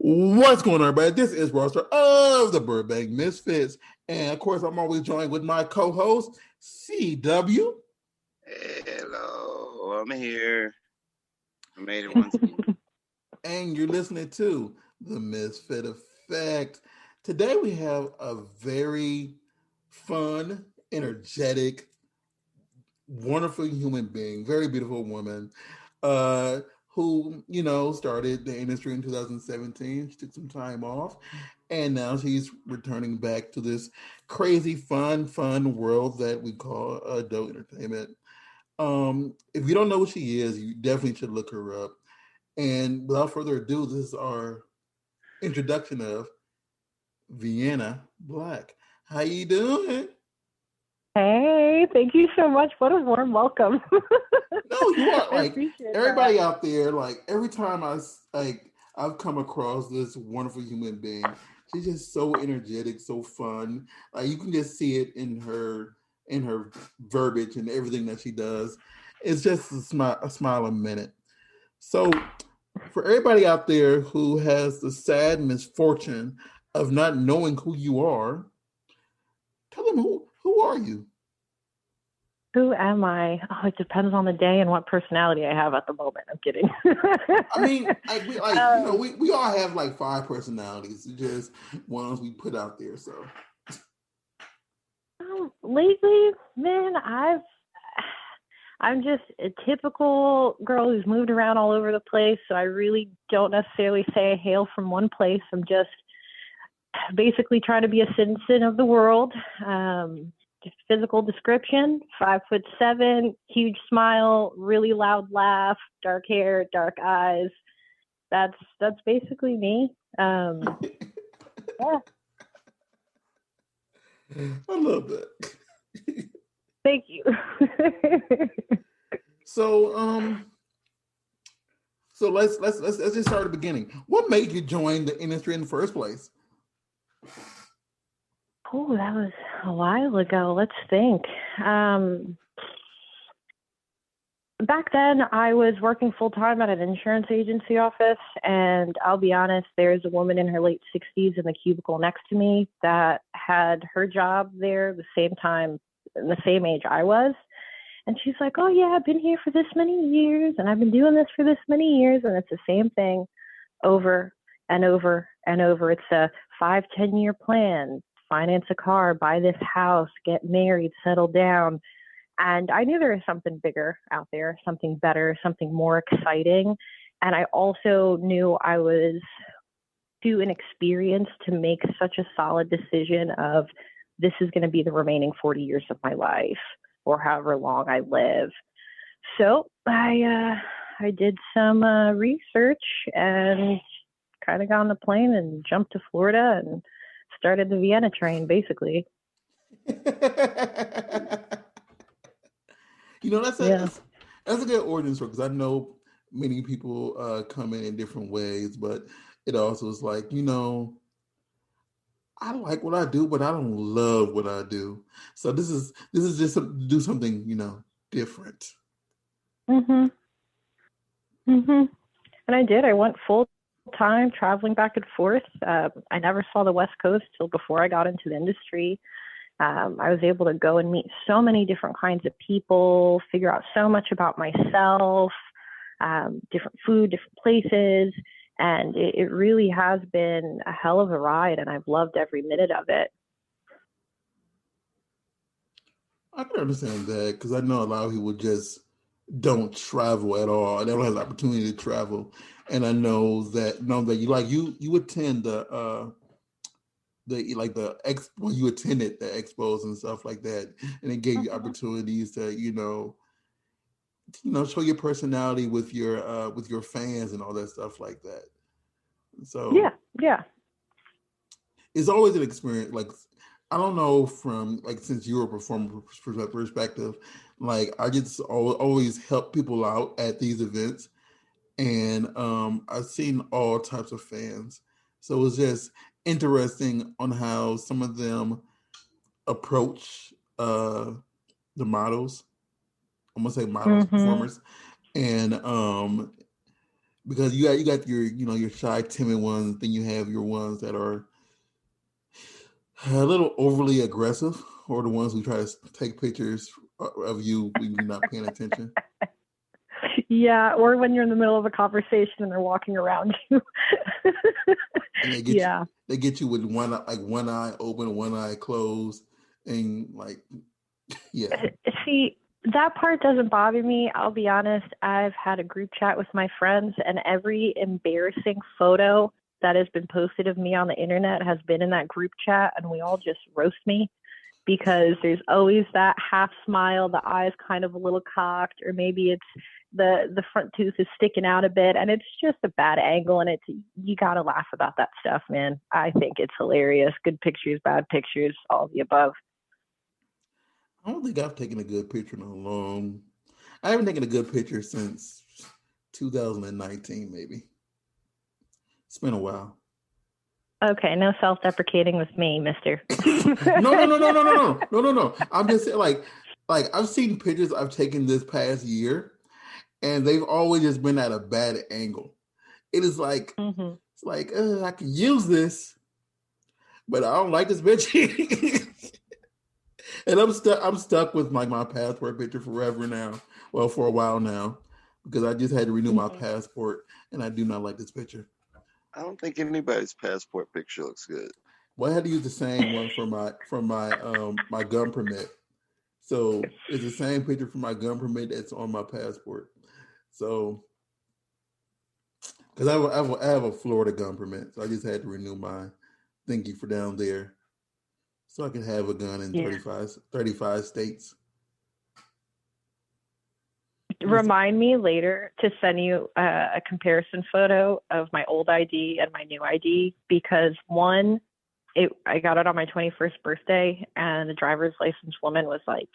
What's going on, everybody? This is Roster of the Burbank Misfits. And of course, I'm always joined with my co-host, CW. Hello, I'm here. I made it once again. And you're listening to The Misfit Effect. Today we have a very fun, energetic, wonderful human being, very beautiful woman, uh, who, started the industry in 2017. She took some time off, and now she's returning back to this crazy, fun world that we call adult entertainment. If you don't know who she is, you definitely should look her up. And without further ado, this is our introduction of Vienna Black. How you doing? Hey, thank you so much. What a warm welcome. No, you are I like appreciate that. everybody out there. Like every time I've come across this wonderful human being. She's just so energetic, so fun. Like you can just see it in her verbiage and everything that she does. It's just a smile a minute. So for everybody out there who has the sad misfortune of not knowing who you are, tell them who are you? Who am I? Oh, it depends on the day and what personality I have at the moment. I'm kidding. I mean, um, we all have like five personalities, just ones we put out there. So lately, man, I'm just a typical girl who's moved around all over the place. So I really don't necessarily say I hail from one place. I'm just basically trying to be a citizen of the world. Just physical description: 5'7", huge smile, really loud laugh, dark hair, dark eyes. That's basically me. Yeah. I love that. Thank you. So so let's just start at the beginning. What made you join the industry in the first place? Oh, that was a while ago. Let's think. Back then, I was working full time at an insurance agency office, and I'll be honest, there's a woman in her late 60s in the cubicle next to me that had her job there the same time, the same age I was. And she's like, "Oh, yeah, I've been here for this many years, and I've been doing this for this many years." And it's the same thing over and over and over. It's a 5, 10 year plan: finance a car, buy this house, get married, settle down. And I knew there was something bigger out there, something better, something more exciting. And I also knew I was too inexperienced to make such a solid decision of this is going to be the remaining 40 years of my life or however long I live. So I did some research and kind of got on the plane and jumped to Florida and started the Vienna train, basically. That's Yeah. that's a good origin story because I know many people come in different ways, but it also is like I like what I do, but I don't love what I do. So this is just to do something different. Mhm. Mhm. And I did. I went full time traveling back and forth. I never saw the West Coast till before I got into the industry. I was able to go and meet so many different kinds of people, figure out so much about myself, different food, different places. And it really has been a hell of a ride, and I've loved every minute of it. I can understand that because I know a lot of people just don't travel at all. They don't have the opportunity to travel, and I know that you attend the like the ex when you attended the expos and stuff like that, and it gave you Mhm. opportunities to show your personality with your fans and all that stuff like that. So Yeah, yeah. it's always an experience. Like I don't know from like since you're a performer perspective, like I just always help people out at these events, and I've seen all types of fans. So it's just interesting on how some of them approach the models. I'm gonna say models Mhm. performers, and because you got your your shy, timid ones. Then you have your ones that are a little overly aggressive, or the ones who try to take pictures of you when you're not paying attention. Yeah, or when you're in the middle of a conversation and they're walking around you. And they get you, Yeah. they get you with one eye open, one eye closed, and like yeah. See, that part doesn't bother me. I'll be honest. I've had a group chat with my friends, and every embarrassing photo that has been posted of me on the internet has been in that group chat, and we all just roast me because there's always that half smile, the eyes kind of a little cocked, or maybe it's the front tooth is sticking out a bit, and it's just a bad angle, and it's you gotta laugh about that stuff, man. I think it's hilarious. Good pictures, bad pictures, all of the above. I don't think I've taken a good picture in a long. I haven't taken a good picture since 2019, maybe. It's been a while. Okay, no self-deprecating with me, mister. No, no, no, no, no, no, no, no, no, no. I'm just saying, like I've seen pictures I've taken this past year, and they've always just been at a bad angle. It is like Hmm. it's like I can use this, but I don't like this picture. And I'm stuck with like my passport picture forever now. Well, for a while now, because I just had to renew my Hmm. passport, and I do not like this picture. I don't think anybody's passport picture looks good. Well, I had to use the same one for my gun permit. So it's the same picture for my gun permit that's on my passport. So because I have a Florida gun permit, so I just had to renew my thingy for down there, so I can have a gun in Yeah. 35 states. Remind me later to send you a comparison photo of my old ID and my new ID because one, I got it on my 21st birthday, and the driver's license woman was like,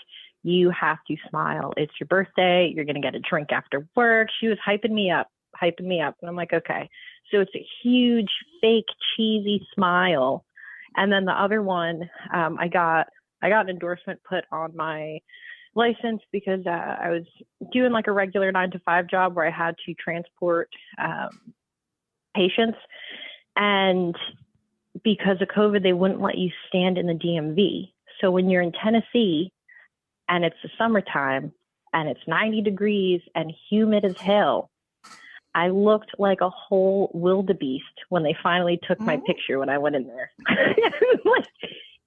"You have to smile. It's your birthday. You're gonna get a drink after work." She was hyping me up, and I'm like, okay. So it's a huge, fake, cheesy smile, and then the other one, I got an endorsement put on my license because I was doing like a regular 9 to 5 job where I had to transport patients, and because of COVID, they wouldn't let you stand in the DMV. So when you're in Tennessee and it's the summertime and it's 90 degrees and humid as hell, I looked like a whole wildebeest when they finally took my picture when I went in there. Like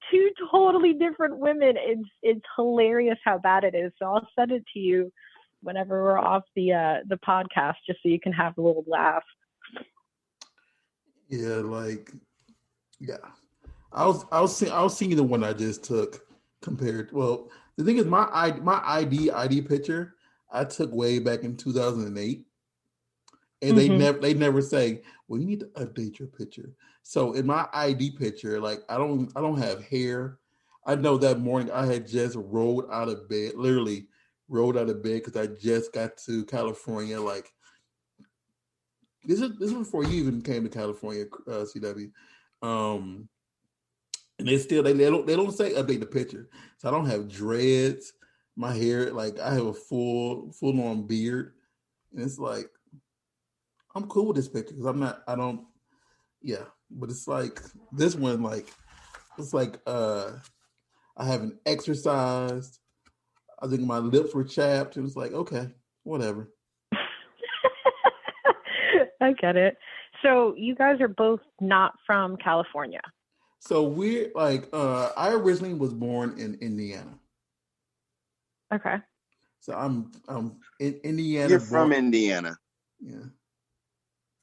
two totally different women. It's hilarious how bad it is. So I'll send it to you whenever we're off the podcast, just so you can have a little laugh. Yeah, like yeah. I was seeing the one I just took compared. Well, the thing is, my ID picture I took way back in 2008, and they Hmm. never say, well, you need to update your picture. So in my ID picture, like I don't have hair. I know that morning I had just rolled out of bed, literally rolled out of bed because I just got to California. Like this is before you even came to California, CW. Um, and they don't say update the picture. So I don't have dreads. My hair, like I have a full on beard, and it's like I'm cool with this picture because I don't yeah, but it's like this one like it's like I haven't exercised. I think my lips were chapped, and it's like okay, whatever. I get it. So you guys are both not from California. So we're like I originally was born in Indiana. Okay. So I'm in Indiana You're born from Indiana. yeah,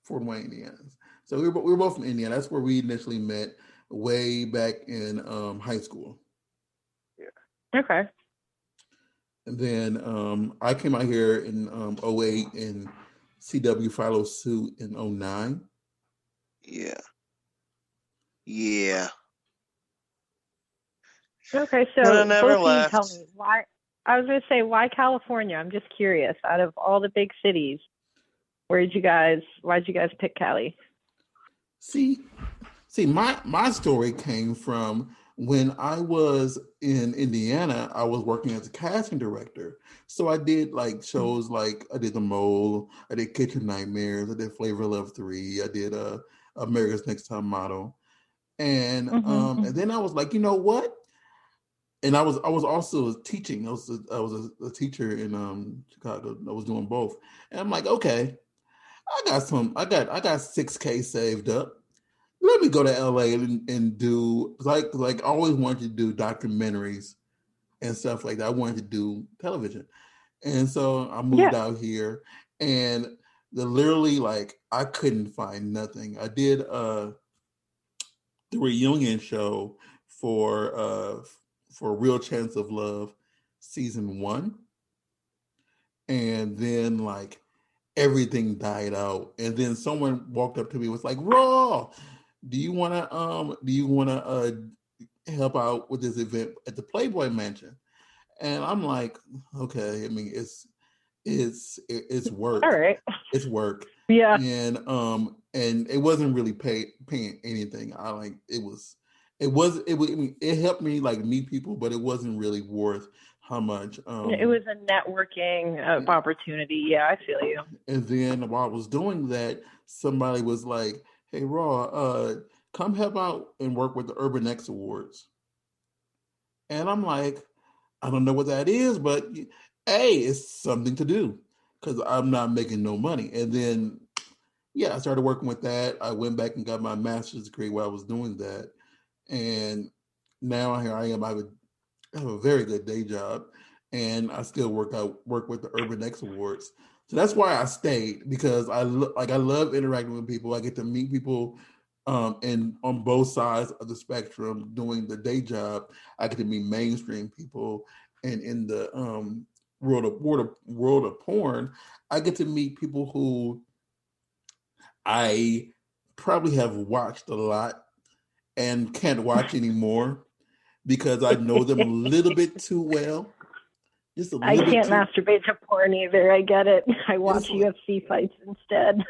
Fort Wayne, Indiana. So we were both from Indiana. That's where we initially met way back in high school. Okay. And then I came out here in '08, and CW followed suit in '09. Yeah. Yeah. Okay. And I So never both of you tell left. me why. I was going to say, why California? I'm just curious. Out of all the big cities, why'd you guys pick Cali? See, my story came from When I was in Indiana, I was working as a casting director. So I did like shows like I did The Mole, I did Kitchen Nightmares, I did Flavor of Love 3, I did America's Next Top Model. And then I was like, you know what? And I was also teaching. I was a teacher in Chicago. I was doing both. And I'm like, okay, I got 6K saved up. Let me go to LA and do like I always wanted to do documentaries and stuff like that. I wanted to do television. And so I moved out here and literally like I couldn't find nothing. I did the reunion show for Real Chance of Love season 1, and then like everything died out, and then someone walked up to me and was like, Raw, do you wanna help out with this event at the Playboy Mansion? And I'm like, okay, I mean it's work. All right. It's work. Yeah. And it wasn't really paying anything. I mean, it helped me like meet people, but it wasn't really worth how much. It was a networking opportunity. Yeah, I feel you. And then while I was doing that, somebody was like, "Hey, Raw, come help out and work with the Urban X Awards." And I'm like, I don't know what that is, but hey, it's something to do because I'm not making no money. And then, yeah, I started working with that. I went back and got my master's degree while I was doing that. And now here I am. I have a very good day job, and I still work with the Urban X Awards. So that's why I stayed, because I love interacting with people. I get to meet people, and on both sides of the spectrum. Doing the day job, I get to meet mainstream people, and in the world of porn, I get to meet people who I probably have watched a lot and can't watch anymore because I know them a little bit too well. Just a I little can't bit too. masturbate to porn either. I get it. I watch UFC fights instead.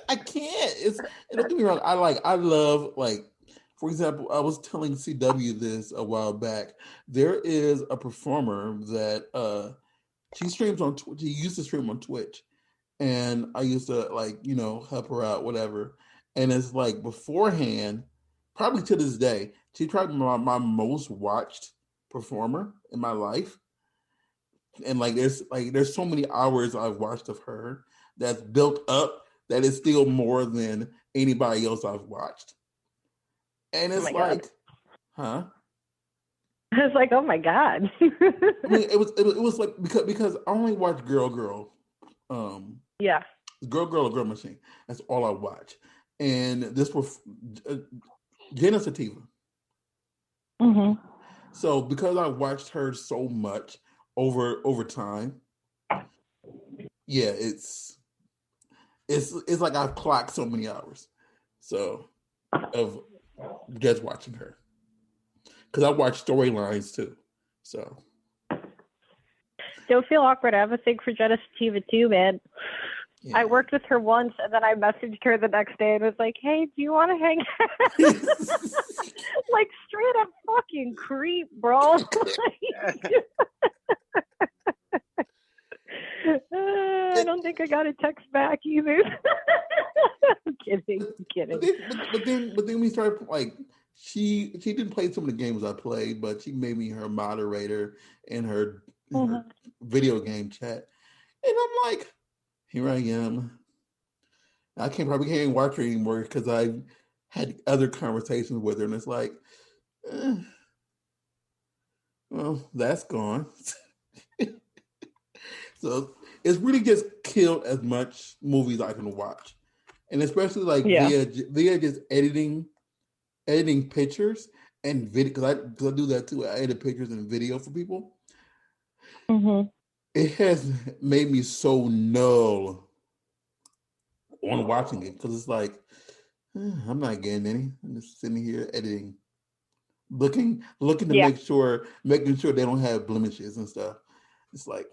I can't. Don't get me wrong. I love, like, for example, I was telling CW this a while back. There is a performer that she streams on Twitch. She used to stream on Twitch, and I used to, like, help her out, whatever. And it's like beforehand, probably to this day, she's probably my most watched performer in my life. And there's so many hours I've watched of her that's built up that is still more than anybody else I've watched. And Oh it's my God. like, huh? I was like, oh my God. I mean, it was like because I only watch Girl, Yeah. Girl Machine. That's all I watch. And this was Jenna Sativa. Mm-hmm. So because I watched her so much over time, yeah, it's like I've clocked so many hours. So of just watching her, because I watch storylines too. So Don't feel awkward. I have a thing for Jenna Sativa too, man. yeah. I worked with her once, and then I messaged her the next day and was like, hey, do you want to hang out? Like, straight up fucking creep, bro. I don't think I got a text back either. I'm kidding. But then we started, like, she didn't play some of the games I played, but she made me her moderator in her video game chat, and I'm like, here I am. I probably can't watch her anymore because I had other conversations with her, and it's like, well, that's gone. So it's really just killed as much movies I can watch, and especially like via just editing pictures and video, because I do that too. I edit pictures and video for people. Mm-hmm. It has made me so null on watching it, because it's like, I'm not getting any. I'm just sitting here editing, looking to making sure they don't have blemishes and stuff. It's like,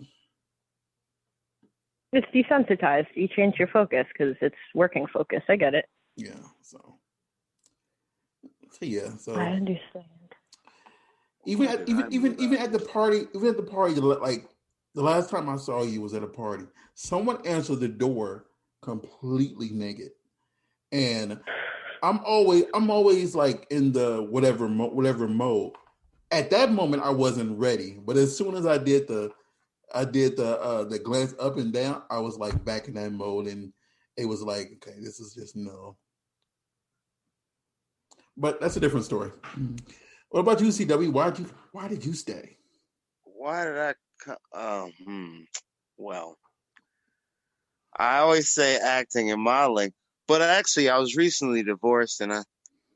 it's desensitized. You change your focus because it's working focus. I get it. yeah. So So yeah, I so understand. even Why at, did I move even out at the here? party, like the last time I saw you was at a party. Someone answered the door completely naked, and I'm always like in the whatever mode. At that moment, I wasn't ready, but as soon as I did the glance up and down, I was like back in that mode, and it was like, okay, this is just no. But that's a different story. What about you, CW? Why did you stay? Why did I well, I always say acting and modeling, but actually I was recently divorced and I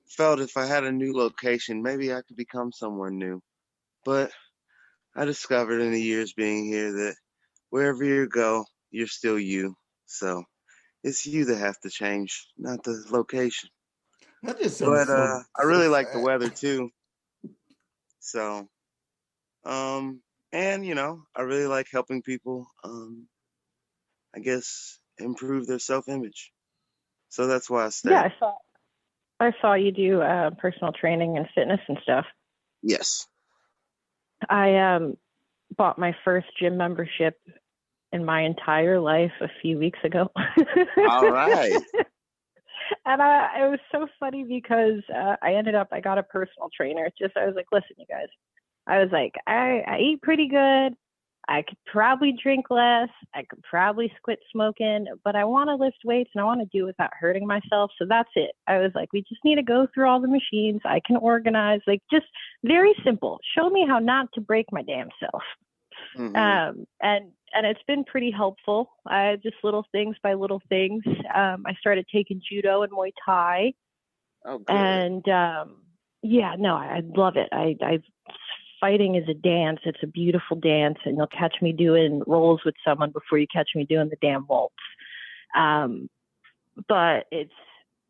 felt if I had a new location, maybe I could become someone new. But I discovered in the years being here that wherever you go, you're still you. So it's you that have to change, not the location. That just sounded But so I so really like the sad. weather too. So um and I really like helping people I guess improve their self-image. So that's why I Yeah, stay. I saw you do personal training and fitness and stuff. Yes. I bought my first gym membership in my entire life a few weeks ago. All right. And it was so funny because I got a personal trainer. I was like, listen, you guys, I was like, I eat pretty good. I could probably drink less. I could probably quit smoking, but I want to lift weights and I want to do it without hurting myself. So that's it. I was like, we just need to go through all the machines. I can organize, like just very simple. Show me how not to break my damn self. Mm-hmm. And it's been pretty helpful. Just little things by little things. I started taking judo and Muay Thai, Oh, good. and yeah, no, I love it. I fighting is a dance. It's a beautiful dance, and you'll catch me doing rolls with someone before you catch me doing the damn waltz. Um, but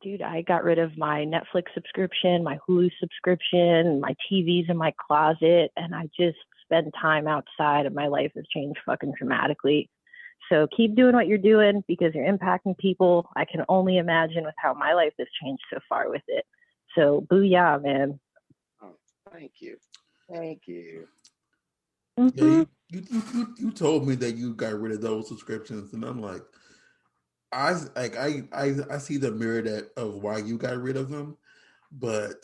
dude, I got rid of my Netflix subscription, my Hulu subscription, my TV's in my closet, and I just spend time outside, and my life has changed fucking dramatically. So keep doing what you're doing because you're impacting people. I can only imagine with how my life has changed so far with it. So booyah, man. Oh, thank you. Thank you. Yeah, Mm-hmm. you told me that you got rid of those subscriptions, and I'm like, I see the mirror that of why you got rid of them, but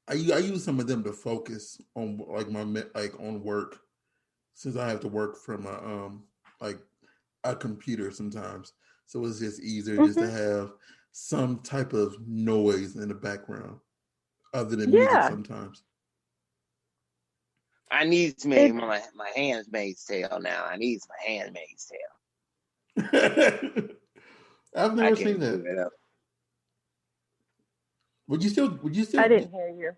I use some of them to focus on like like on work since I have to work from a like a computer sometimes, so it's just easier just to Mm-hmm. have some type of noise in the background other than music Yeah. sometimes. I needs me It's my handmaid's tale now. I needs my handmaid's tale. I've I never seen can't that. give it up. Would you I still didn't hear you.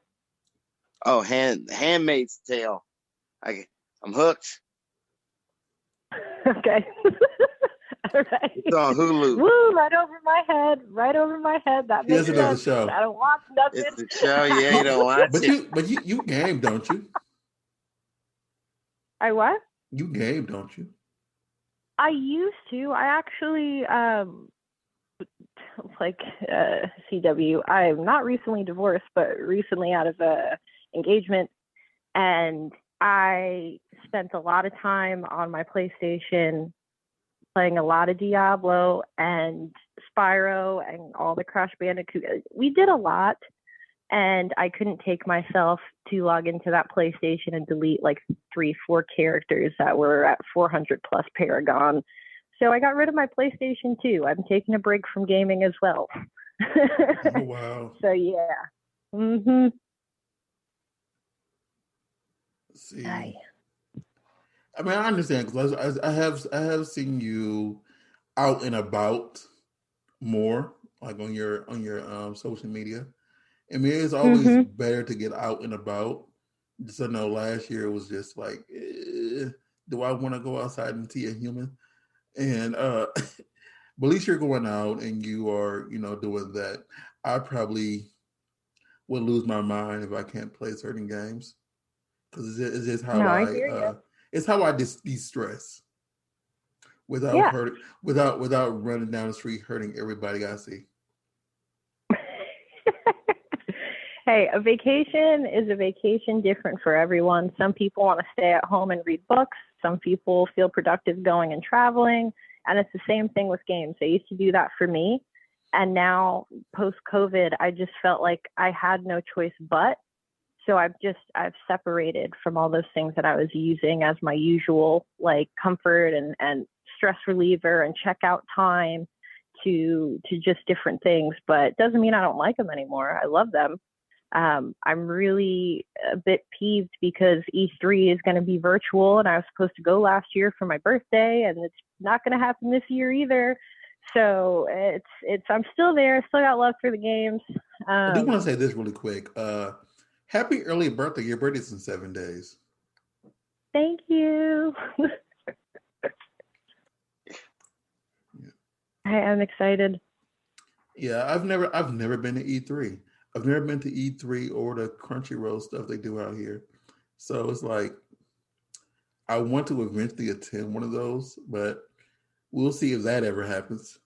Oh, handmaid's tale. I'm hooked. Okay. All right. It's on Hulu. Woo, right over my head. Right over my head. That She makes doesn't know the sense. show? I don't watch It's nothing. the show. Yeah, you don't watch it. But you game, don't you? I what? You game, don't you? I used to. I actually like CW. I'm not recently divorced, but recently out of a engagement, and I spent a lot of time on my PlayStation playing a lot of Diablo and Spyro and all the Crash Bandicoot. We did a lot, and I couldn't take myself to log into that PlayStation and delete like 3, 4 characters that were at 400 plus Paragon. So I got rid of my PlayStation 2. I'm taking a break from gaming as well. Oh wow. So yeah. Mhm. See, Aye. I mean, I understand because I have seen you out and about more, like on your social media. I mean, it's always Mhm. better to get out and about. Just I know last year it was just like, do I want to go outside and see a human? And but at least you're going out and you are, doing that. I probably would lose my mind if I can't play certain games because it's just No, how I hear you. it's how I de-stress without Yeah. hurt without running down the street hurting everybody I see. Hey, a vacation is a vacation different for everyone. Some people want to stay at home and read books. Some people feel productive going and traveling. And it's the same thing with games. They used to do that for me. And now, post COVID, I just felt like I had no choice but. So I've separated from all those things that I was using as my usual like comfort and stress reliever and checkout time to just different things. But it doesn't mean I don't like them anymore. I love them. I'm really a bit peeved because E3 is going to be virtual, and I was supposed to go last year for my birthday, and it's not going to happen this year either. So I'm still there. Still got love for the games. I do want to say this really quick. Happy early birthday. Your birthday's in 7 days. Thank you. I am excited. Yeah, I've never been to E3. I've never been to E3 or the Crunchyroll stuff they do out here. So it's like I want to eventually attend one of those, but we'll see if that ever happens.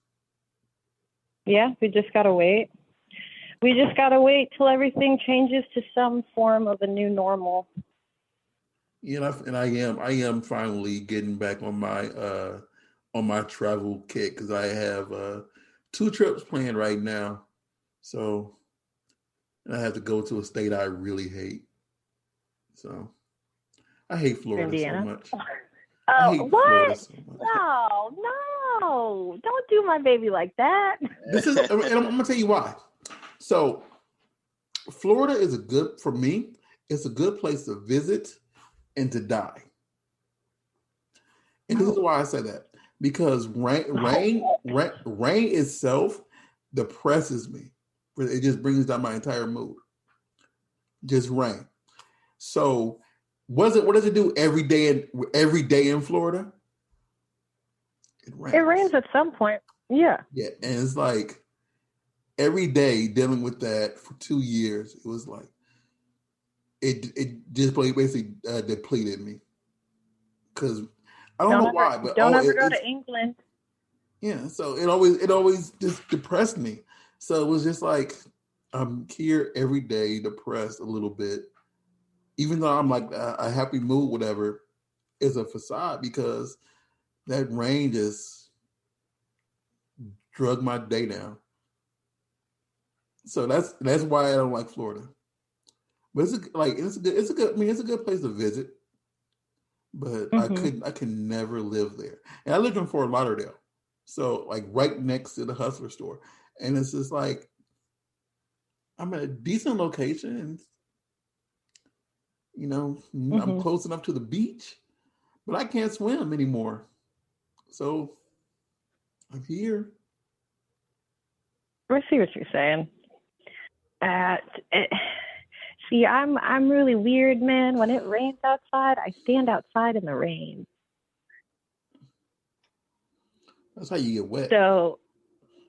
Yeah, we just gotta wait. We just gotta wait till everything changes to some form of a new normal. You know, and I am finally getting back on my travel kick because I have 2 trips planned right now. So and I have to go to a state I really hate. So I hate Florida so Indiana. much. I Oh, hate Florida what? so much. No. Don't do my baby like that. And I'm gonna tell you why. So Florida is for me, it's a good place to visit and to die. And this is why I say that. Because rain itself depresses me. It just brings down my entire mood. Just rain. So what does it do every day in Florida? It rains. It rains at some point. Yeah. Yeah. And it's like every day dealing with that for 2 years, it was like it just basically depleted me. Because I don't know why, but don't ever go to England. Yeah, so it always just depressed me. So it was just like I'm here every day, depressed a little bit, even though I'm like a happy mood, whatever. It's a facade because that rain just drug my day down. So that's why I don't like Florida. But it's a good place to visit. But I could never live there. And I lived in Fort Lauderdale, so like right next to the Hustler store, and it's just like I'm at a decent location, and I'm close enough to the beach, but I can't swim anymore. So I'm here. I see what you're saying. See, I'm really weird, man. When it rains outside, I stand outside in the rain. That's how you get wet. So,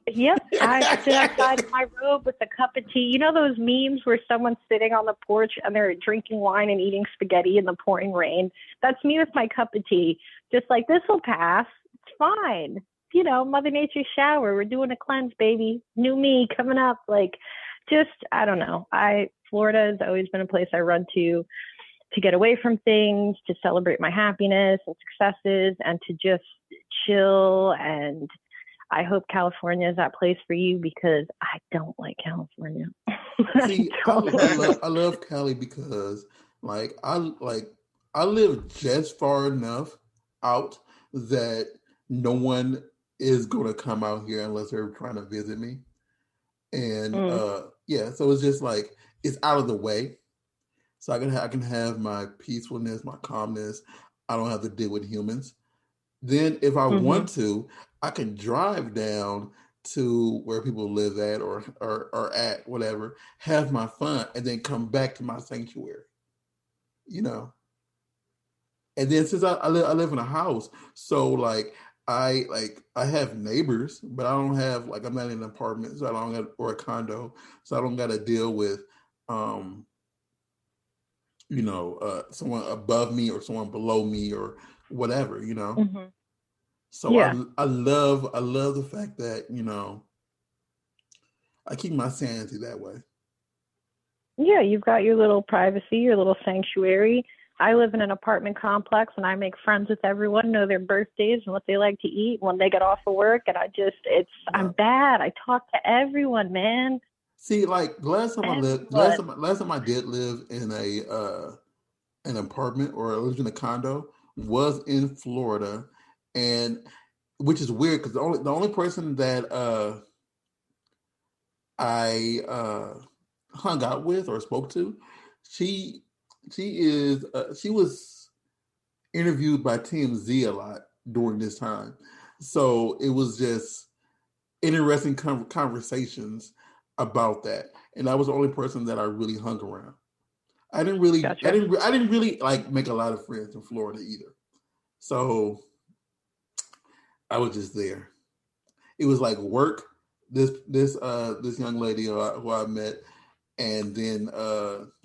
yep, I sit outside in my robe with a cup of tea. You know those memes where someone's sitting on the porch and they're drinking wine and eating spaghetti in the pouring rain? That's me with my cup of tea. Just like, this will pass. It's fine. You know, Mother Nature's shower. We're doing a cleanse, baby. New me coming up. Like, just, I don't know. Florida has always been a place I run to get away from things, to celebrate my happiness and successes, and to just chill. And I hope California is that place for you because I don't like California. See, I love Cali because I live just far enough out that no one is going to come out here unless they're trying to visit me. And so it's just like it's out of the way. So I can have my peacefulness, my calmness. I don't have to deal with humans. Then if I want to, I can drive down to where people live at or at whatever, have my fun, and then come back to my sanctuary. You know. And then since I live in a house, so like I have neighbors, but I don't have I'm not in an apartment, so I don't have, or a condo, so I don't got to deal with someone above me or someone below me or whatever, So yeah. I love the fact that I keep my sanity that way. Yeah, you've got your little privacy, your little sanctuary. I live in an apartment complex and I make friends with everyone, know their birthdays and what they like to eat when they get off of work. And I'm Wow. bad. I talk to everyone, man. See, like Everyone. last time I did live in a an apartment or I lived in a condo was in Florida, and which is weird because the only person that I hung out with or spoke to, she she was interviewed by TMZ a lot during this time, so it was just interesting conversations about that, and I was the only person that I really hung around. Gotcha. I didn't really like make a lot of friends in Florida either. So I was just there. It was like work. This young lady who I met, and then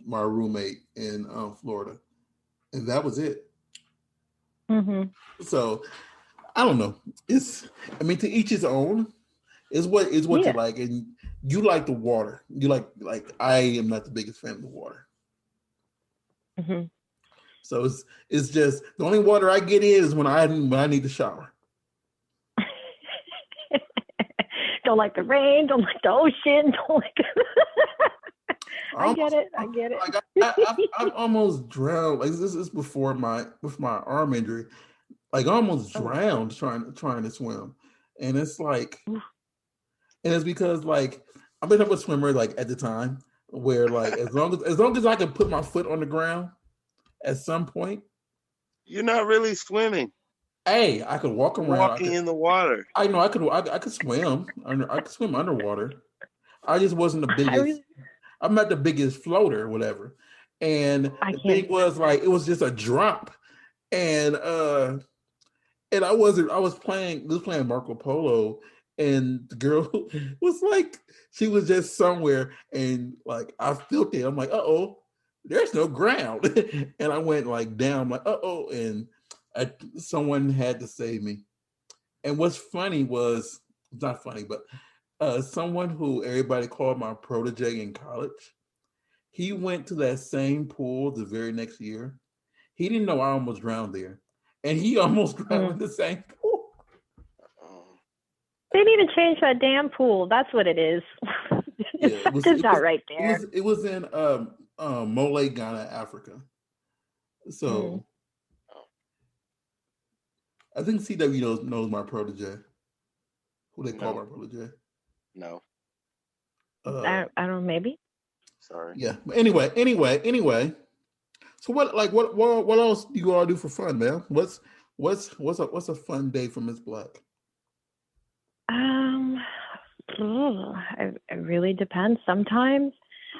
my roommate in Florida, and that was it. Mhm. So I don't know. It's I mean to each his own. Is what you Yeah. like, and you like the water. You like I am not the biggest fan of the water. Mhm. So it's just the only water I get in is when I need to shower. Don't like the rain, don't like the ocean, don't like I I get almost it. I get like it. I've almost drowned. Like this is before my with my arm injury. Like I almost Oh. drowned trying to swim, and it's like, and it's because like I've been up a swimmer like at the time where like as long as I can put my foot on the ground at some point, You're not really swimming. hey, I could walk You're around. walking in the water. I know I could swim under I could swim underwater. I just wasn't the I biggest. really I'm not the biggest floater or whatever. And I the can't thing do was like it was just a drop. And I was playing Marco Polo, and the girl was like she was just somewhere, and like I felt it. I'm like, uh-oh, there's no ground. And I went like down, I'm like, uh-oh, and someone had to save me. And what's funny was not funny, but someone who everybody called my protege in college, he went to that same pool the very next year. He didn't know I almost drowned there, and he almost drowned mm. in the same pool. Oh. They need to change that damn pool. That's what it is. Yeah, Something's not right there. it was in Mole, Ghana, Africa. Mm. So I think CW knows my protege, who they call No, my protege. no, Uh, I don't know, maybe. sorry. yeah. But anyway. So what else do you all do for fun, man? What's a fun day for Miss Black? Um, it really depends. Sometimes,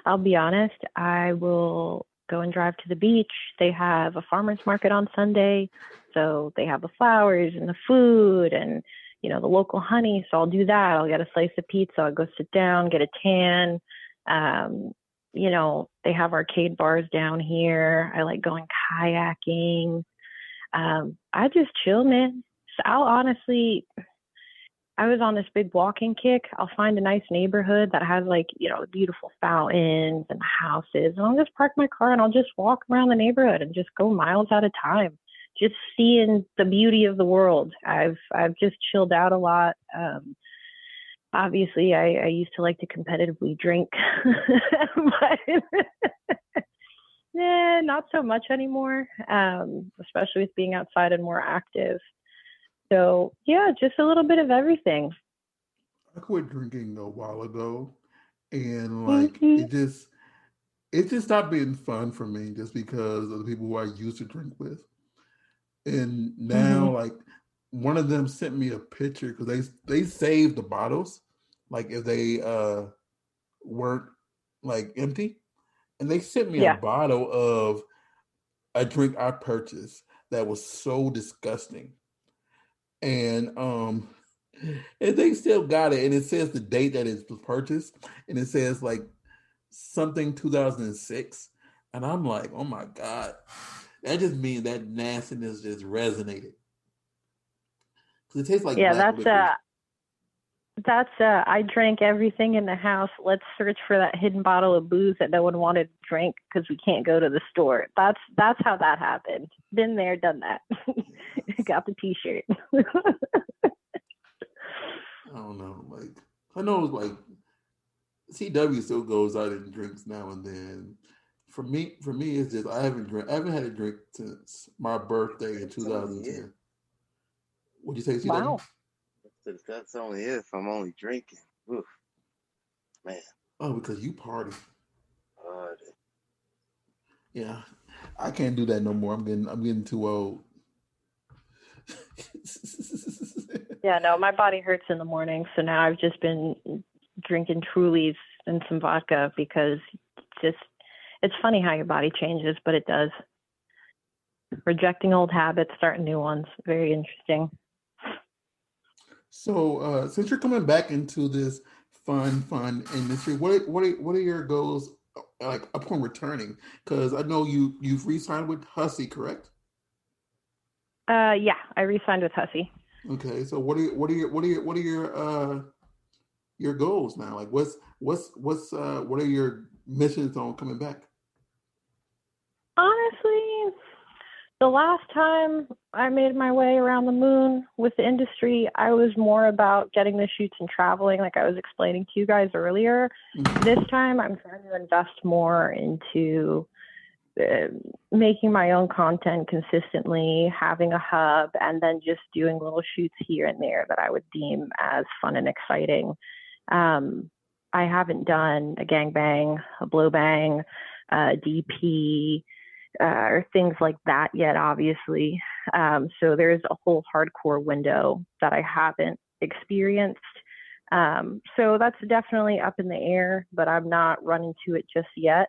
I'll be honest, I will go and drive to the beach. They have a farmer's market on Sunday, so they have the flowers and the food and the local honey. So I'll do that. I'll get a slice of pizza. I'll go sit down, get a tan. Um, they have arcade bars down here. I like going kayaking. I just chill, man. So I'll honestly I was on this big walking kick. I'll find a nice neighborhood that has like, beautiful fountains and houses. And I'll just park my car and I'll just walk around the neighborhood and just go miles at a time, just seeing the beauty of the world. I've just chilled out a lot. Obviously I used to like to competitively drink, but not so much anymore. Especially with being outside and more active. So yeah, just a little bit of everything. I quit drinking a while ago, and like Hmm. it just stopped being fun for me just because of the people who I used to drink with. And Hmm. now like one of them sent me a picture because they saved the bottles, like if they weren't like empty, and they sent me a Yeah. bottle of a drink I purchased that was so disgusting. And and they still got it, and it says the date that it was purchased, and it says like something 2006, and I'm like, oh my god, that just means that nastiness just resonated because it tastes like Yeah, black licorice. I drank everything in the house. Let's search for that hidden bottle of booze that no one wanted to drink because we can't go to the store. That's how that happened. Been there, done that. Got the T-shirt. I don't know. Like I know, like CW still goes out and drinks now and then. For me, it's just I haven't had a drink since my birthday in That's only it. 2010. What'd you say, CW? Wow. That's only it. If I'm only drinking, oof, man. Oh, because you party. Uh, Yeah, I can't do that no more. I'm getting too old. Yeah, no, my body hurts in the morning, so now I've just been drinking Trulies and some vodka because just it's funny how your body changes, but it does. Rejecting old habits, starting new ones. Very interesting. So, since you're coming back into this fun industry, what are your goals like upon returning? Because I know you've re-signed with Hussey, correct? Yeah, I re-signed with Hussey. Okay, so what are your goals now? Like, what are your missions on coming back? Honestly, the last time I made my way around the moon with the industry, I was more about getting the shoots and traveling, like I was explaining to you guys earlier. Mhm. This time, I'm trying to invest more into uh, making my own content consistently, having a hub, and then just doing little shoots here and there that I would deem as fun and exciting. Um, I haven't done a gangbang, a blow bang, DP, or things like that yet, obviously. So there's a whole hardcore window that I haven't experienced. So that's definitely up in the air, but I'm not running to it just yet.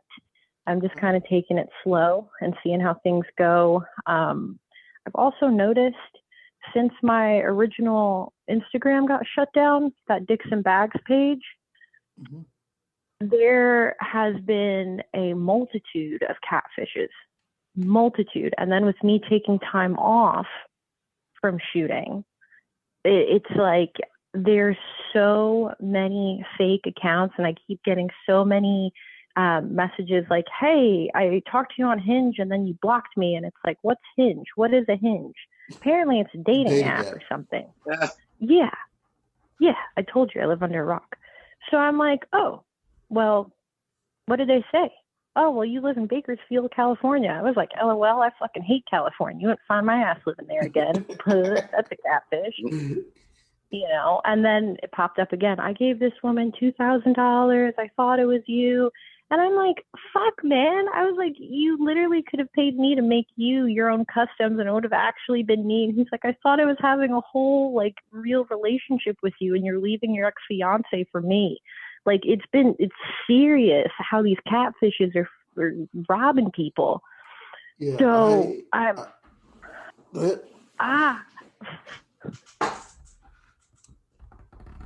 I'm just kind of taking it slow and seeing how things go. I've also noticed since my original Instagram got shut down, that Dixon Bags page, Mhm. there has been a multitude of catfishes, multitude. And then with me taking time off from shooting, it's like there's so many fake accounts, and I keep getting so many messages like, "Hey, I talked to you on Hinge, and then you blocked me." And it's like, "What's Hinge? What is a Hinge?" Apparently, it's a dating Dating app or app. something. yeah. Yeah, yeah. I told you I live under a rock. So I'm like, "Oh, well, what did they say?" "Oh, well, you live in Bakersfield, California." I was like, "LOL, I fucking hate California. You wouldn't find my ass living there again." That's a catfish. And then it popped up again. "I gave this woman $2,000. I thought it was you." And I'm like, fuck, man. I was like, you literally could have paid me to make you your own customs and it would have actually been me. And he's like, "I thought I was having a whole, like, real relationship with you and you're leaving your ex-fiance for me." Like, it's serious how these catfishes are robbing people. Yeah, So I go ahead. ah,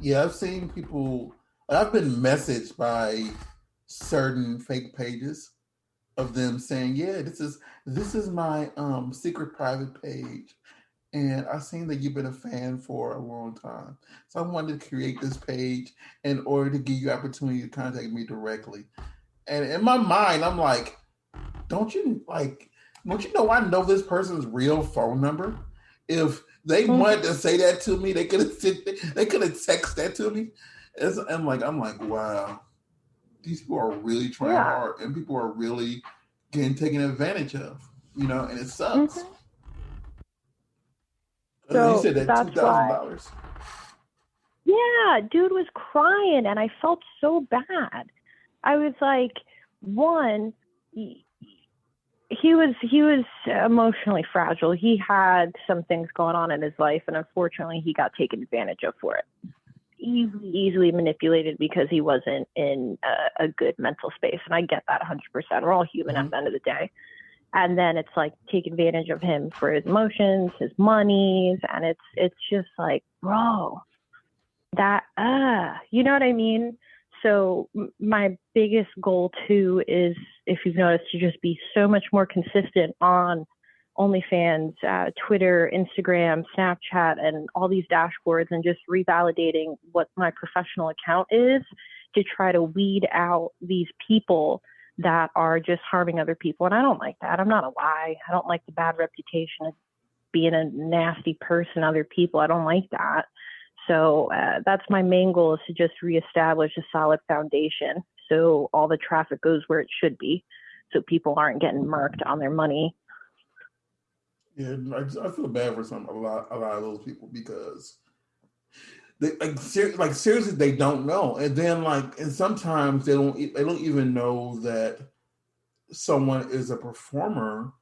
Yeah, I've seen people. I've been messaged by certain fake pages of them saying, "Yeah, this is my secret private page, and I've seen that you've been a fan for a long time, so I wanted to create this page in order to give you opportunity to contact me directly." And in my mind, I'm like, don't you like don't you know I know this person's real phone number? If they wanted to say that to me, they could have texted that to me. I'm like, wow, these people are really trying yeah. hard, and people are really getting taken advantage of, and it sucks. hmm You So said that two that's thousand why. dollars. Yeah, dude was crying and I felt so bad. I was like, one, he was emotionally fragile. He had some things going on in his life, and unfortunately, he got taken advantage of for it. Easily manipulated because he wasn't in a good mental space, and I get that 100%. We're all human at Mm-hmm. the end of the day. And then it's like take advantage of him for his emotions, his monies, and it's just like, bro, that you know what I mean? So my biggest goal too is, if you've noticed, to just be so much more consistent on OnlyFans, Twitter, Instagram, Snapchat, and all these dashboards, and just revalidating what my professional account is to try to weed out these people that are just harming other people. And I don't like that. I'm not a lie. I don't like the bad reputation of being a nasty person to other people. I don't like that. So that's my main goal, is to just reestablish a solid foundation so all the traffic goes where it should be, so people aren't getting murked on their money. Yeah, I feel bad for a lot of those people, because they seriously, they don't know, and then and sometimes they don't even know that someone is a performer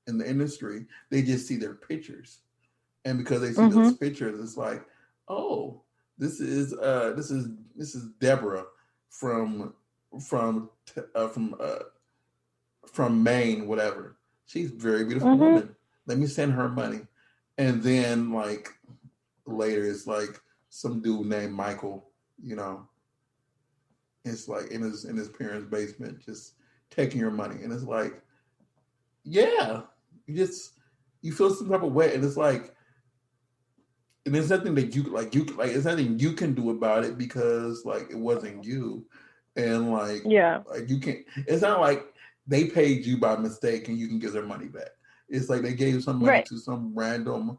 in the industry. They just see their pictures, and because they see those pictures, it's like, oh, this is Deborah from from from Maine, whatever. She's a very beautiful woman. Let me send her money. And then later it's like some dude named Michael, it's like in his parents' basement, just taking your money. And it's like, yeah, you feel some type of way. And it's like, and there's nothing that it's nothing you can do about it, because it wasn't you. And you can't, it's not like they paid you by mistake and you can get their money back. It's like they gave some money to some random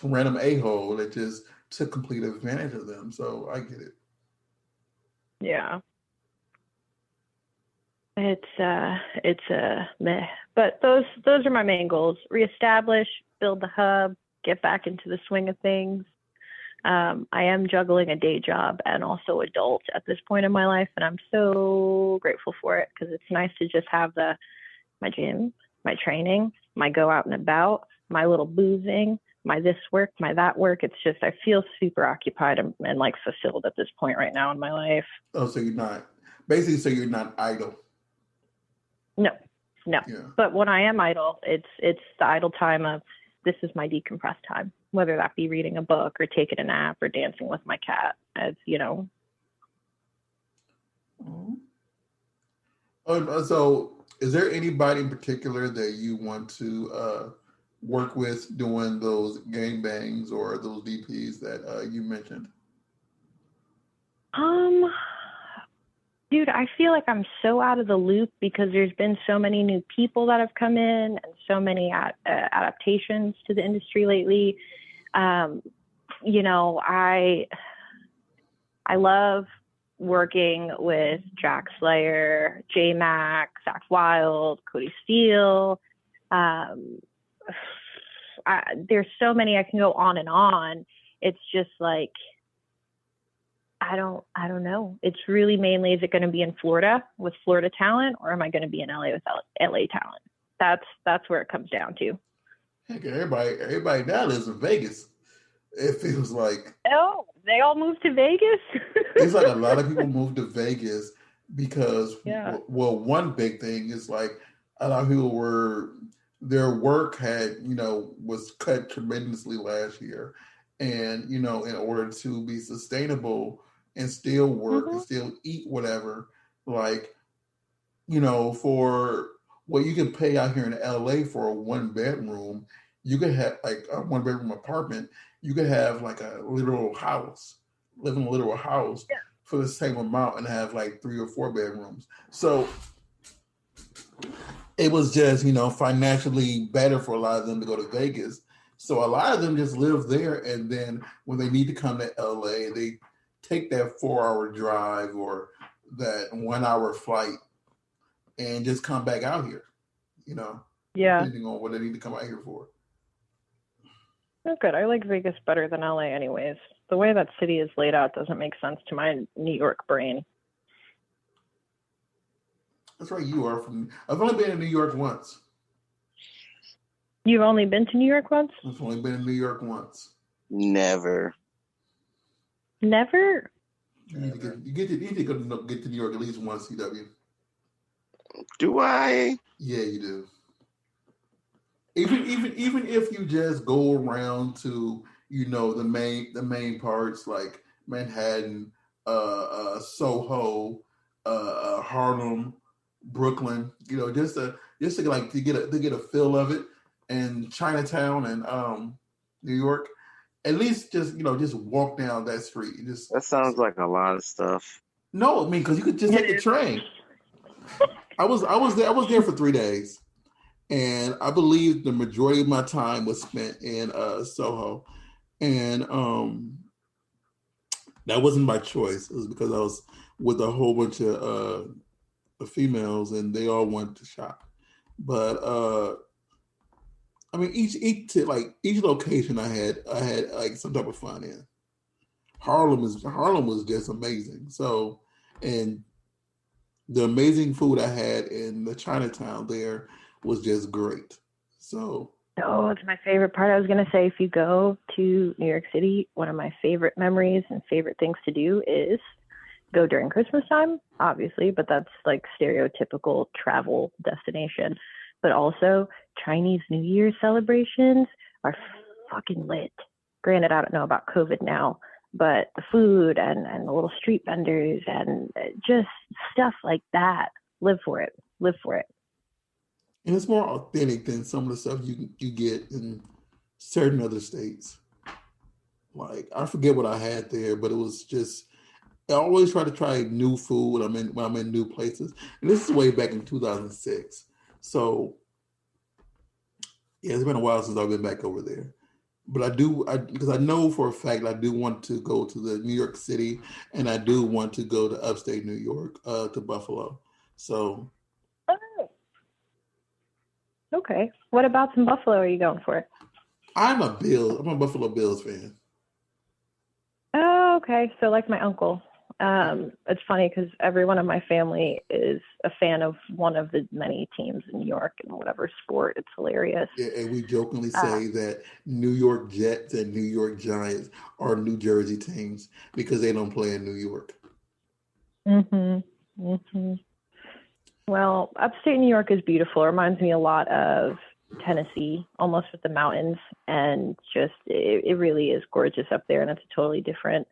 a-hole that just took complete advantage of them. So I get it. Yeah. It's meh. But those are my main goals: reestablish, build the hub, get back into the swing of things. I am juggling a day job and also adult at this point in my life, and I'm so grateful for it, because it's nice to just have my gym, my training, my go out and about, my little boozing, my this work, my that work. It's just, I feel super occupied and fulfilled at this point right now in my life. Oh, so you're not idle. No. Yeah. But when I am idle, it's the idle time of, this is my decompressed time, whether that be reading a book or taking a nap or dancing with my cat, as you know. So is there anybody in particular that you want to work with doing those gangbangs or those DPs that you mentioned? Dude, I feel like I'm so out of the loop, because there's been so many new people that have come in and so many adaptations to the industry lately. I love working with Jack Slayer, J Mac, Zach Wild, Cody Steele. There's so many, I can go on and on. It's just like, I don't know. It's really mainly, is it going to be in Florida with Florida talent, or am I going to be in LA with LA talent? That's where it comes down to. Heck, everybody now lives in Vegas. It feels like. Oh, they all moved to Vegas? It's like a lot of people moved to Vegas because, well, one big thing is a lot of people their work was cut tremendously last year. And, in order to be sustainable and still work and still eat whatever, for what you can pay out here in LA for a 1-bedroom, you could have a 1-bedroom apartment. You could have a literal house, live in a literal house for the same amount and have 3 or 4 bedrooms. So it was just, financially better for a lot of them to go to Vegas. So a lot of them just live there, and then when they need to come to LA, they take that 4-hour drive or that 1-hour flight and just come back out here, depending on what they need to come out here for. Oh, good. I like Vegas better than LA anyways. The way that city is laid out doesn't make sense to my New York brain. That's right. I've only been in New York once. You've only been to New York once? I've only been in New York once. Never. Never? You need to get to New York at least once, CW. Do I? Yeah, you do. Even if you just go around to the main parts like Manhattan, Soho, Harlem, Brooklyn, just to like to get a feel of it, and Chinatown and New York. At least just walk down that street. Just That sounds like a lot of stuff. no, I mean because you could just It take the is. train. I was there for 3 days, and I believe the majority of my time was spent in Soho, and that wasn't my choice. It was because I was with a whole bunch of females, and they all wanted to shop. But I mean, each location I had like some type of fun in. Harlem was just amazing. So, and the amazing food I had in the Chinatown there was just great. So, Oh, it's my favorite part. I was going to say, if you go to New York City, one of my favorite memories and favorite things to do is go during Christmas time, obviously, but that's like stereotypical travel destination. But also, Chinese New Year celebrations are fucking lit. Granted, I don't know about COVID now, but the food and the little street vendors and just stuff like that. Live for it. Live for it. and it's more authentic than some of the stuff you get in certain other states. Like I forget what I had there, but it was just I always try to try new food when I'm in new places. And this is way back in 2006. So yeah, it's been a while since I've been back over there. But because I know for a fact I do want to go to the New York City, and I do want to go to upstate New York, to Buffalo. So Oh, okay. What about some Buffalo are you going for? I'm a Buffalo Bills fan. Oh, okay. So like my uncle. It's funny because everyone in my family is a fan of one of the many teams in New York and whatever sport. It's hilarious. Yeah, and we jokingly Uh, say that New York Jets and New York Giants are New Jersey teams because they don't play in New York. mhm. Mhm. Well, upstate New York is beautiful. It reminds me a lot of Tennessee, almost with the mountains, and just it really is gorgeous up there, and it's a totally different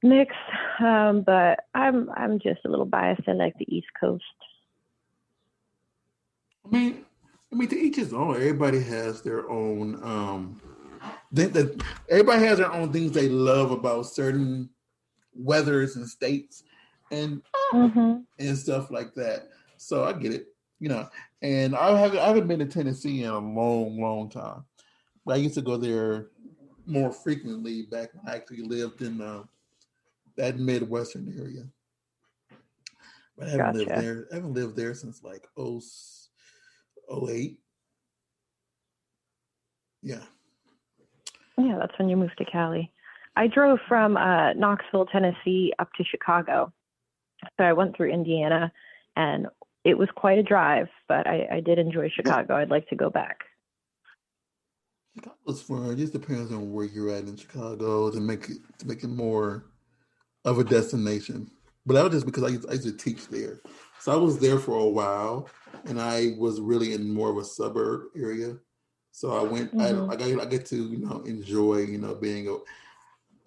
mix. But I'm just a little biased. I like the East Coast. I mean, to each his own. Everybody has their own. Everybody has their own things they love about certain weathers and states, and Mhm. and stuff like that. So I get it, you know. And I haven't been to Tennessee in a long, long time. But I used to go there more frequently back when I actually lived in that Midwestern area. But I haven't lived Gotcha. there. I haven't lived there since like '08. Yeah. Yeah, that's when you moved to Cali. I drove from Knoxville, Tennessee, up to Chicago. So I went through Indiana, and it was quite a drive, but I did enjoy Chicago. I'd like to go back. Chicago's fun. It just depends on where you're at in Chicago to make it more of a destination. But that was just because I used to teach there, so I was there for a while, and I was really in more of a suburb area. So I went. Hmm. I get to enjoy being a.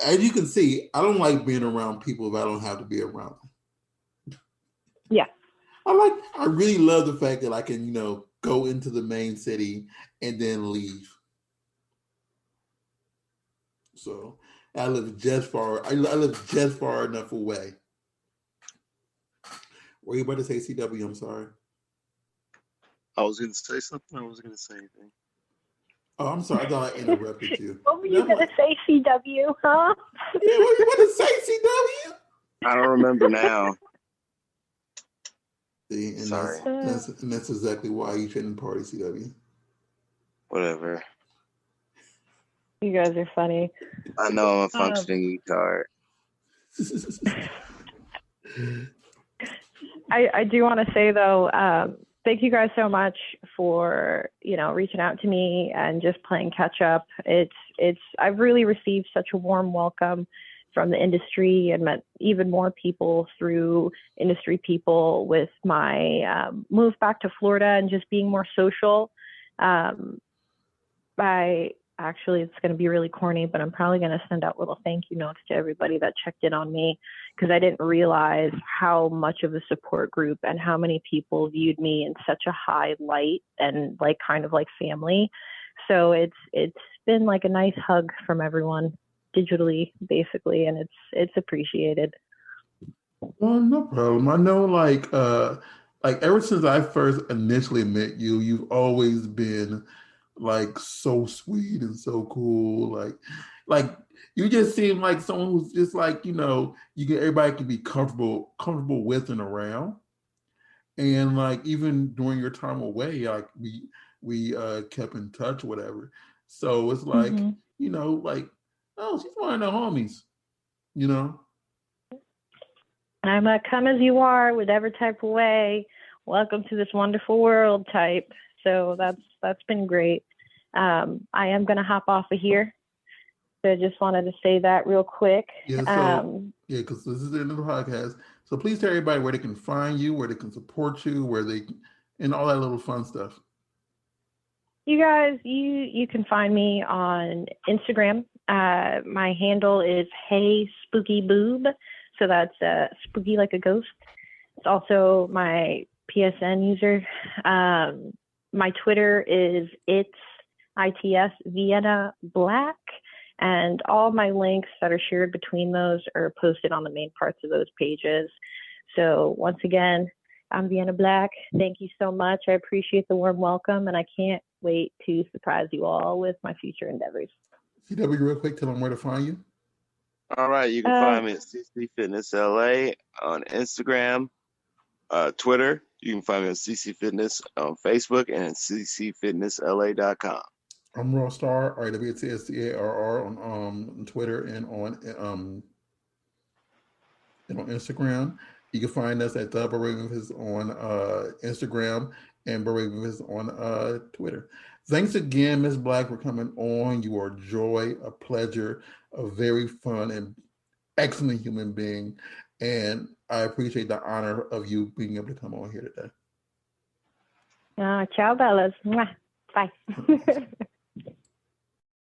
As you can see, I don't like being around people if I don't have to be around them. Yeah. I really love the fact that I can go into the main city and then leave. So I live just far enough away. Were you about to say CW? I'm sorry. I was gonna say something. I was gonna say anything. Oh, I'm sorry. I thought I interrupted you. What were Yeah, you I'm going to like, say, CW, huh? yeah, what you about to say, CW? I don't remember now. See, and that's Sorry. that's and that's exactly why you shouldn't party, CW. Whatever. You guys are funny. I know I'm a Um, functioning retard. I do want to say though, thank you guys so much for reaching out to me and just playing catch up. It's I've really received such a warm welcome from the industry and met even more people through industry people with my move back to Florida and just being more social. Um, I actually, it's going to be really corny, but I'm probably going to send out little thank you notes to everybody that checked in on me, because I didn't realize how much of a support group and how many people viewed me in such a high light and like kind of like family. So it's been like a nice hug from everyone digitally, basically, and it's appreciated. Well, no problem. I know, like ever since I first initially met you, you've always been like so sweet and so cool. Like you just seem like someone who's just like, everybody can be comfortable with and around. And like even during your time away, like we kept in touch, whatever. So it's like, Mm-hmm. like, oh, she's one of the homies, you know. I'm a come as you are, whatever type of way. Welcome to this wonderful world type. So that's been great. I am gonna hop off of here. So I just wanted to say that real quick. Yeah, because this is the end of the podcast. So please tell everybody where they can find you, where they can support you, and all that little fun stuff. You guys, you can find me on Instagram. My handle is Hey Spooky Boob. So that's spooky like a ghost. It's also my PSN user. My Twitter is ITS Vienna Black. And all my links that are shared between those are posted on the main parts of those pages. So once again, I'm Vienna Black. Thank you so much. I appreciate the warm welcome, and I can't wait to surprise you all with my future endeavors. CW, real quick, tell them where to find you. All right, you can find me at CC Fitness LA on Instagram, Twitter. You can find me on CC Fitness on Facebook and ccfitnessla.com. I'm Raw Star, RWTSTARR on Twitter and on Instagram. You can find us at the Baravenfist on Instagram and Baravenfist on Twitter. Thanks again, Ms. Black, for coming on. You are a joy, a pleasure, a very fun and excellent human being. And I appreciate the honor of you being able to come on here today. Ciao, Bellas. Bye.